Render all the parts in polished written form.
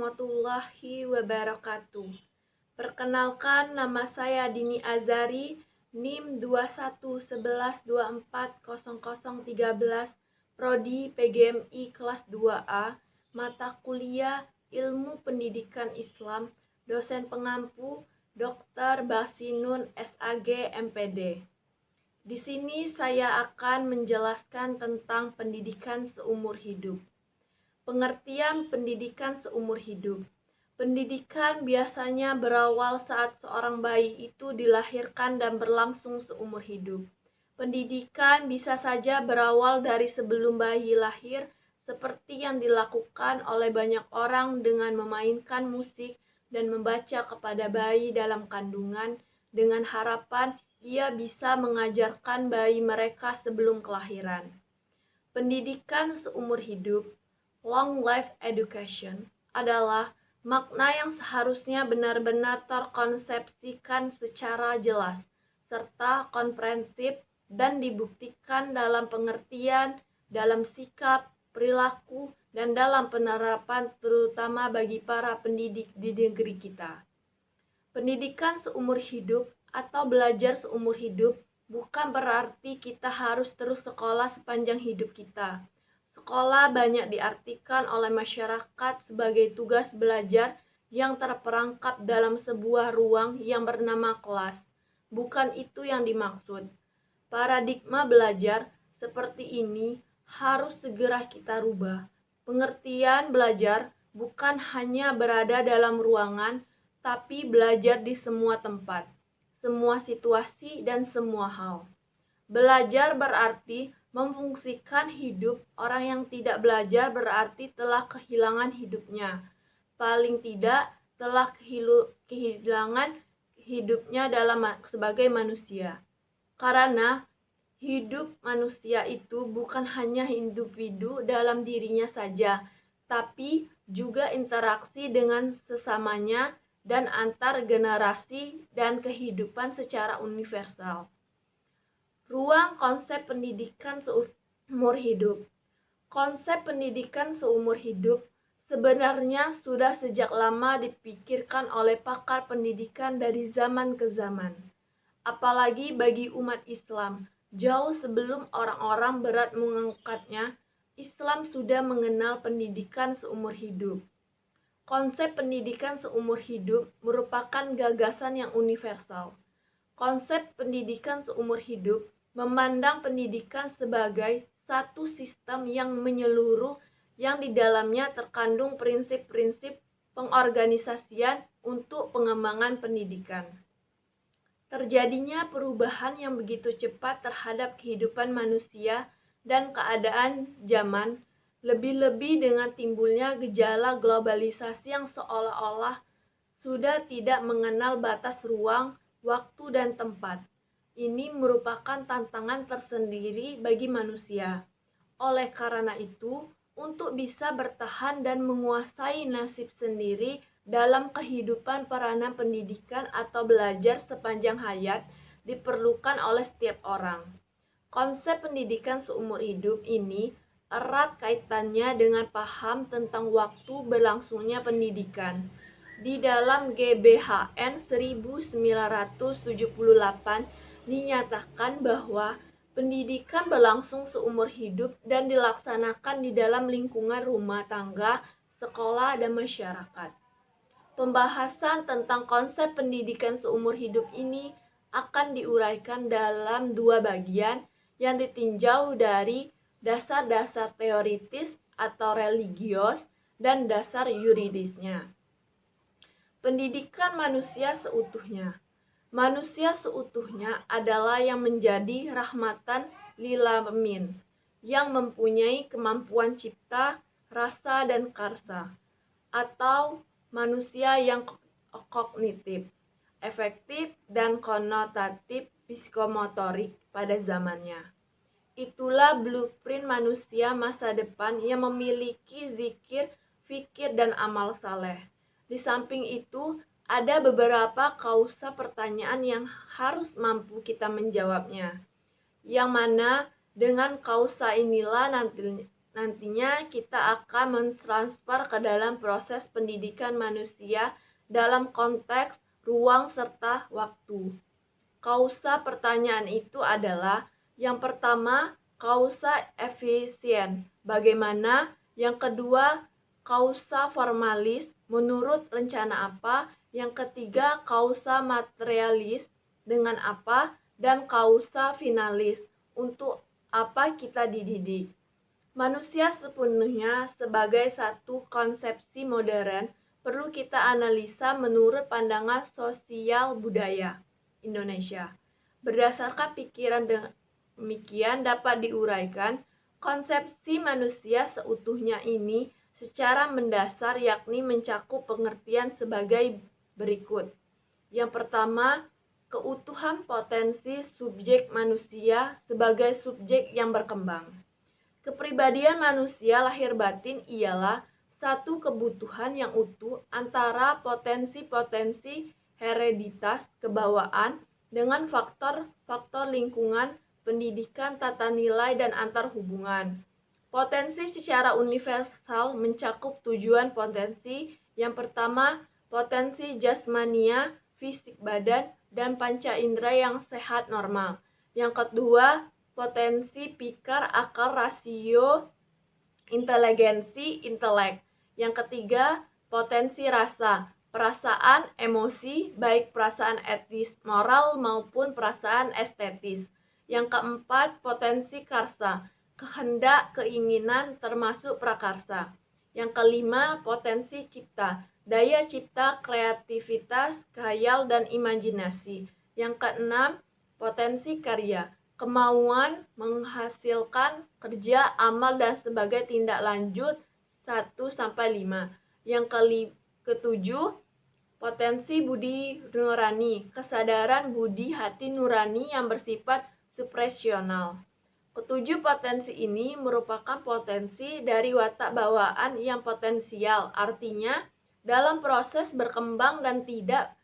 warahmatullahi wabarakatuh. Perkenalkan, nama saya Dini Azari, NIM 2111240013, Prodi PGMI kelas 2A, mata kuliah Ilmu Pendidikan Islam, dosen pengampu Dr. Basinun SAG MPD. Di sini saya akan menjelaskan tentang pendidikan seumur hidup. Pengertian pendidikan seumur hidup. Pendidikan biasanya berawal saat seorang bayi itu dilahirkan dan berlangsung seumur hidup. Pendidikan bisa saja berawal dari sebelum bayi lahir, seperti yang dilakukan oleh banyak orang dengan memainkan musik dan membaca kepada bayi dalam kandungan, dengan harapan ia bisa mengajarkan bayi mereka sebelum kelahiran. Pendidikan seumur hidup, long life education, adalah makna yang seharusnya benar-benar terkonsepsikan secara jelas, serta komprehensif dan dibuktikan dalam pengertian, dalam sikap, perilaku, dan dalam penerapan terutama bagi para pendidik di negeri kita. Pendidikan seumur hidup atau belajar seumur hidup bukan berarti kita harus terus sekolah sepanjang hidup kita. Sekolah banyak diartikan oleh masyarakat sebagai tugas belajar yang terperangkap dalam sebuah ruang yang bernama kelas. Bukan itu yang dimaksud. Paradigma belajar seperti ini harus segera kita rubah. Pengertian belajar bukan hanya berada dalam ruangan, tapi belajar di semua tempat, semua situasi, dan semua hal. Belajar berarti memfungsikan hidup. Orang yang tidak belajar berarti telah kehilangan hidupnya. Paling tidak telah kehilangan hidupnya sebagai manusia. Karena hidup manusia itu bukan hanya individu dalam dirinya saja, tapi juga interaksi dengan sesamanya dan antar generasi dan kehidupan secara universal. Ruang konsep pendidikan seumur hidup. Konsep pendidikan seumur hidup sebenarnya sudah sejak lama dipikirkan oleh pakar pendidikan dari zaman ke zaman. Apalagi bagi umat Islam, jauh sebelum orang-orang berat mengangkatnya, Islam sudah mengenal pendidikan seumur hidup. Konsep pendidikan seumur hidup merupakan gagasan yang universal. Konsep pendidikan seumur hidup memandang pendidikan sebagai satu sistem yang menyeluruh yang di dalamnya terkandung prinsip-prinsip pengorganisasian untuk pengembangan pendidikan. Terjadinya perubahan yang begitu cepat terhadap kehidupan manusia dan keadaan zaman, lebih-lebih dengan timbulnya gejala globalisasi yang seolah-olah sudah tidak mengenal batas ruang, waktu, dan tempat. Ini merupakan tantangan tersendiri bagi manusia. Oleh karena itu, untuk bisa bertahan dan menguasai nasib sendiri dalam kehidupan peranan pendidikan atau belajar sepanjang hayat diperlukan oleh setiap orang. Konsep pendidikan seumur hidup ini erat kaitannya dengan paham tentang waktu berlangsungnya pendidikan. Di dalam GBHN 1978 dinyatakan bahwa pendidikan berlangsung seumur hidup dan dilaksanakan di dalam lingkungan rumah tangga, sekolah, dan masyarakat. Pembahasan tentang konsep pendidikan seumur hidup ini akan diuraikan dalam dua bagian yang ditinjau dari dasar-dasar teoritis atau religius dan dasar yuridisnya. Pendidikan manusia seutuhnya. Manusia seutuhnya adalah yang menjadi rahmatan lil alamin, yang mempunyai kemampuan cipta, rasa, dan karsa, atau manusia yang kognitif, efektif, dan konotatif psikomotorik pada zamannya. Itulah blueprint manusia masa depan yang memiliki zikir, fikir, dan amal saleh. Di samping itu, ada beberapa kausa pertanyaan yang harus mampu kita menjawabnya. Yang mana dengan kausa inilah nantinya kita akan mentransfer ke dalam proses pendidikan manusia dalam konteks ruang serta waktu. Kausa pertanyaan itu adalah yang pertama, kausa efisien. Bagaimana? Yang kedua, kausa formalis. Menurut rencana apa? Yang ketiga, kausa materialis. Dengan apa? Dan kausa finalis. Untuk apa kita dididik? Manusia sepenuhnya sebagai satu konsepsi modern perlu kita analisa menurut pandangan sosial budaya Indonesia. Berdasarkan pikiran demikian dapat diuraikan konsepsi manusia seutuhnya ini secara mendasar, yakni mencakup pengertian sebagai berikut. Yang pertama, keutuhan potensi subjek manusia sebagai subjek yang berkembang. Kepribadian manusia lahir batin ialah satu kebutuhan yang utuh antara potensi-potensi hereditas kebawaan dengan faktor-faktor lingkungan, pendidikan, tata nilai, dan antar hubungan. Potensi secara universal mencakup tujuan potensi. Yang pertama, potensi jasmania, fisik badan, dan panca indera yang sehat normal. Yang kedua, potensi pikir, akal, rasio, inteligensi, intelek. Yang ketiga, potensi rasa, perasaan, emosi, baik perasaan etis, moral maupun perasaan estetis. Yang keempat, potensi karsa, kehendak, keinginan termasuk prakarsa. Yang kelima, potensi cipta, daya cipta, kreativitas, khayal, dan imajinasi. Yang keenam, potensi karya, kemauan menghasilkan kerja, amal, dan sebagai tindak lanjut 1-5. Yang ketujuh, potensi budi nurani, kesadaran budi hati nurani yang bersifat supresional. Ketujuh potensi ini merupakan potensi dari watak bawaan yang potensial, artinya dalam proses berkembang dan tidak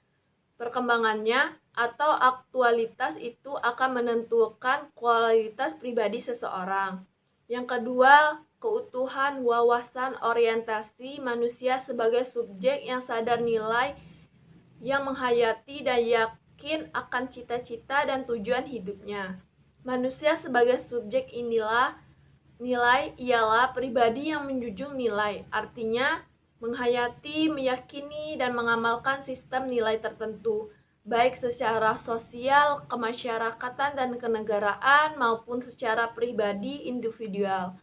perkembangannya atau aktualitas itu akan menentukan kualitas pribadi seseorang. Yang kedua, keutuhan wawasan orientasi manusia sebagai subjek yang sadar nilai, yang menghayati dan yakin akan cita-cita dan tujuan hidupnya. Manusia sebagai subjek nilai ialah pribadi yang menjunjung nilai, artinya menghayati, meyakini, dan mengamalkan sistem nilai tertentu, baik secara sosial, kemasyarakatan, dan kenegaraan, maupun secara pribadi individual.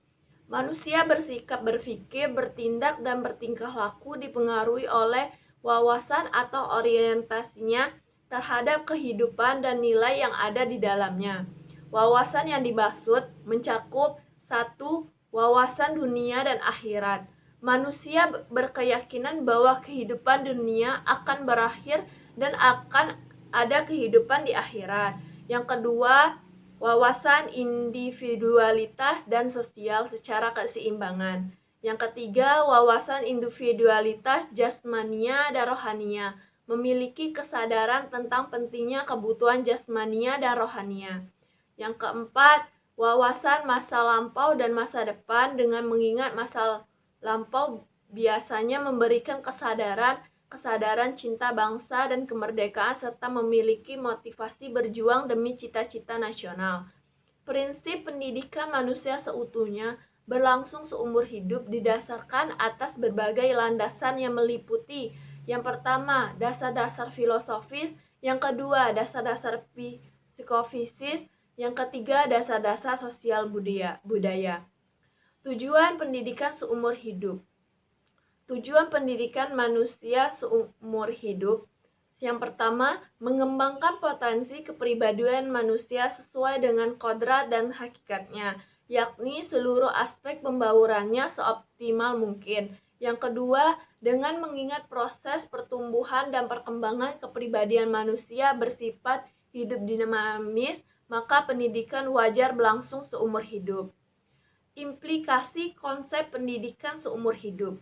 Manusia bersikap, berpikir, bertindak, dan bertingkah laku dipengaruhi oleh wawasan atau orientasinya terhadap kehidupan dan nilai yang ada di dalamnya. Wawasan yang dimaksud mencakup 1. Wawasan dunia dan akhirat. Manusia berkeyakinan bahwa kehidupan dunia akan berakhir dan akan ada kehidupan di akhirat. Yang kedua, wawasan individualitas dan sosial secara keseimbangan. Yang ketiga, wawasan individualitas jasmania dan rohania, memiliki kesadaran tentang pentingnya kebutuhan jasmania dan rohania. Yang keempat, wawasan masa lampau dan masa depan dengan mengingat masa lampau biasanya memberikan kesadaran cinta bangsa dan kemerdekaan serta memiliki motivasi berjuang demi cita-cita nasional. Prinsip pendidikan manusia seutuhnya berlangsung seumur hidup didasarkan atas berbagai landasan yang meliputi: yang pertama, dasar-dasar filosofis; yang kedua, dasar-dasar psikofisis; yang ketiga, dasar-dasar sosial budaya. Tujuan pendidikan seumur hidup. Tujuan pendidikan manusia seumur hidup. Yang pertama, mengembangkan potensi kepribadian manusia sesuai dengan kodrat dan hakikatnya, yakni seluruh aspek pembaurannya seoptimal mungkin. Yang kedua, dengan mengingat proses pertumbuhan dan perkembangan kepribadian manusia bersifat hidup dinamis, maka pendidikan wajar berlangsung seumur hidup. Implikasi konsep pendidikan seumur hidup.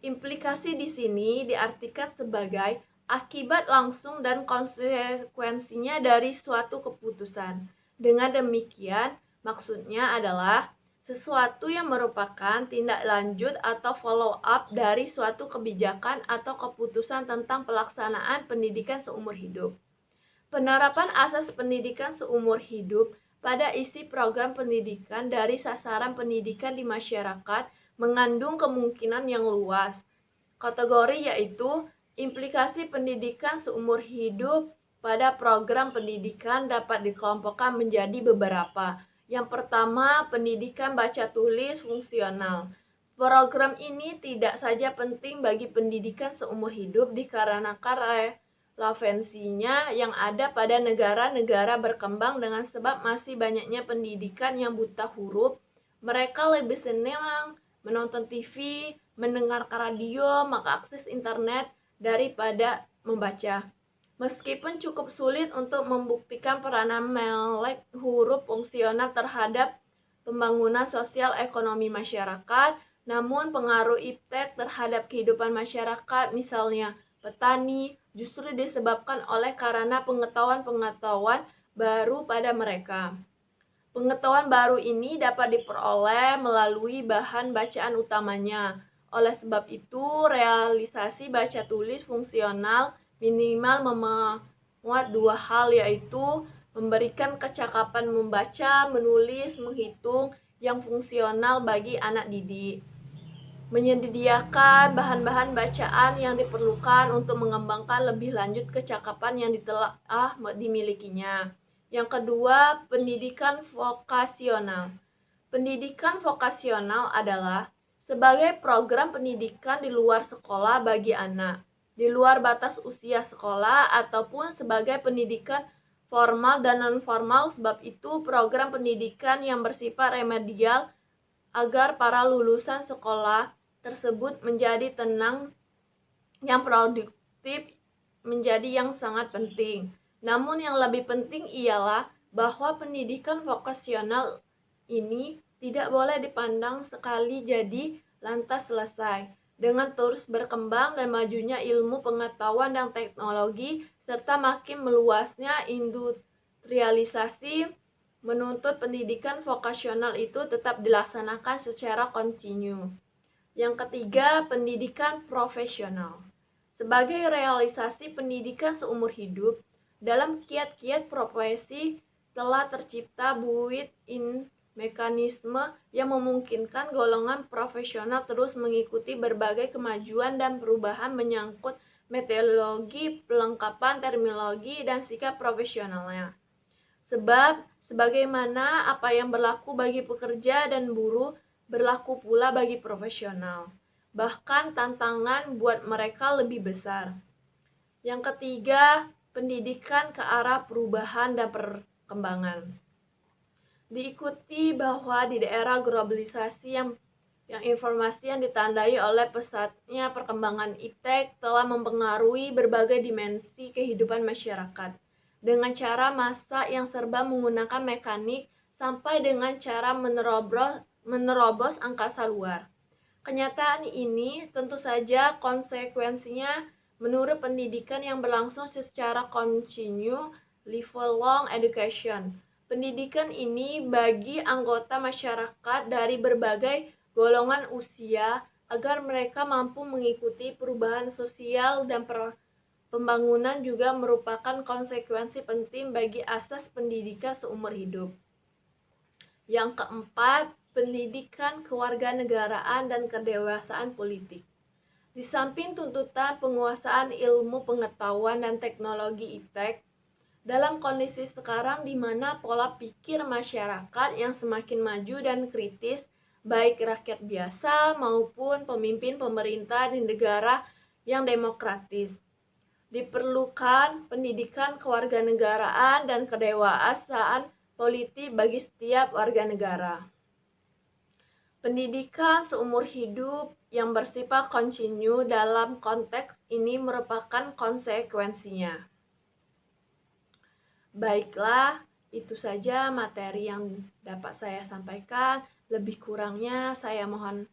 Implikasi di sini diartikan sebagai akibat langsung dan konsekuensinya dari suatu keputusan. Dengan demikian, maksudnya adalah sesuatu yang merupakan tindak lanjut atau follow up dari suatu kebijakan atau keputusan tentang pelaksanaan pendidikan seumur hidup. Penerapan asas pendidikan seumur hidup pada isi program pendidikan dari sasaran pendidikan di masyarakat mengandung kemungkinan yang luas. Kategori yaitu implikasi pendidikan seumur hidup pada program pendidikan dapat dikelompokkan menjadi beberapa. Yang pertama, pendidikan baca tulis fungsional. Program ini tidak saja penting bagi pendidikan seumur hidup dikarenakan relevansinya yang ada pada negara-negara berkembang dengan sebab masih banyaknya pendidikan yang buta huruf. Mereka lebih senang menonton TV, mendengarkan radio, mengakses internet daripada membaca. Meskipun cukup sulit untuk membuktikan peranan melek huruf fungsional terhadap pembangunan sosial ekonomi masyarakat, namun pengaruh iptek terhadap kehidupan masyarakat, misalnya petani, justru disebabkan oleh karena pengetahuan-pengetahuan baru pada mereka. Pengetahuan baru ini dapat diperoleh melalui bahan bacaan utamanya. Oleh sebab itu, realisasi baca tulis fungsional minimal memuat dua hal, yaitu memberikan kecakapan membaca, menulis, menghitung yang fungsional bagi anak didik, menyediakan bahan-bahan bacaan yang diperlukan untuk mengembangkan lebih lanjut kecakapan yang telah dimilikinya. Yang kedua, pendidikan vokasional. Pendidikan vokasional adalah sebagai program pendidikan di luar sekolah bagi anak, di luar batas usia sekolah, ataupun sebagai pendidikan formal dan non-formal. Sebab itu, program pendidikan yang bersifat remedial agar para lulusan sekolah tersebut menjadi tenang yang produktif menjadi yang sangat penting. Namun yang lebih penting ialah bahwa pendidikan vokasional ini tidak boleh dipandang sekali jadi lantas selesai. Dengan terus berkembang dan majunya ilmu pengetahuan dan teknologi serta makin meluasnya industrialisasi, menuntut pendidikan vokasional itu tetap dilaksanakan secara kontinu. Yang ketiga, pendidikan profesional. Sebagai realisasi pendidikan seumur hidup, dalam kiat-kiat profesi telah tercipta built-in mekanisme yang memungkinkan golongan profesional terus mengikuti berbagai kemajuan dan perubahan menyangkut metodologi, pelengkapan terminologi, dan sikap profesionalnya. Sebab, sebagaimana apa yang berlaku bagi pekerja dan buruh, berlaku pula bagi profesional. Bahkan tantangan buat mereka lebih besar. Yang ketiga, pendidikan ke arah perubahan dan perkembangan. Diikuti bahwa di daerah globalisasi yang informasi yang ditandai oleh pesatnya perkembangan iptek telah mempengaruhi berbagai dimensi kehidupan masyarakat. Dengan cara massa yang serba menggunakan mekanik sampai dengan cara menerobos angkasa luar. Kenyataan ini tentu saja konsekuensinya menurut pendidikan yang berlangsung secara kontinu, lifelong education. Pendidikan ini bagi anggota masyarakat dari berbagai golongan usia agar mereka mampu mengikuti perubahan sosial dan pembangunan juga merupakan konsekuensi penting bagi asas pendidikan seumur hidup. Yang keempat, pendidikan kewarganegaraan dan kedewasaan politik. Di samping tuntutan penguasaan ilmu pengetahuan dan teknologi iptek, dalam kondisi sekarang di mana pola pikir masyarakat yang semakin maju dan kritis, baik rakyat biasa maupun pemimpin pemerintah di negara yang demokratis, diperlukan pendidikan kewarganegaraan dan kedewasaan politik bagi setiap warga negara. Pendidikan seumur hidup yang bersifat kontinu dalam konteks ini merupakan konsekuensinya. Baiklah, itu saja materi yang dapat saya sampaikan. Lebih kurangnya saya mohon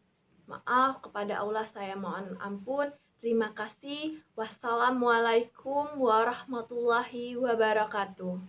maaf, kepada Allah saya mohon ampun. Terima kasih. Wassalamualaikum warahmatullahi wabarakatuh.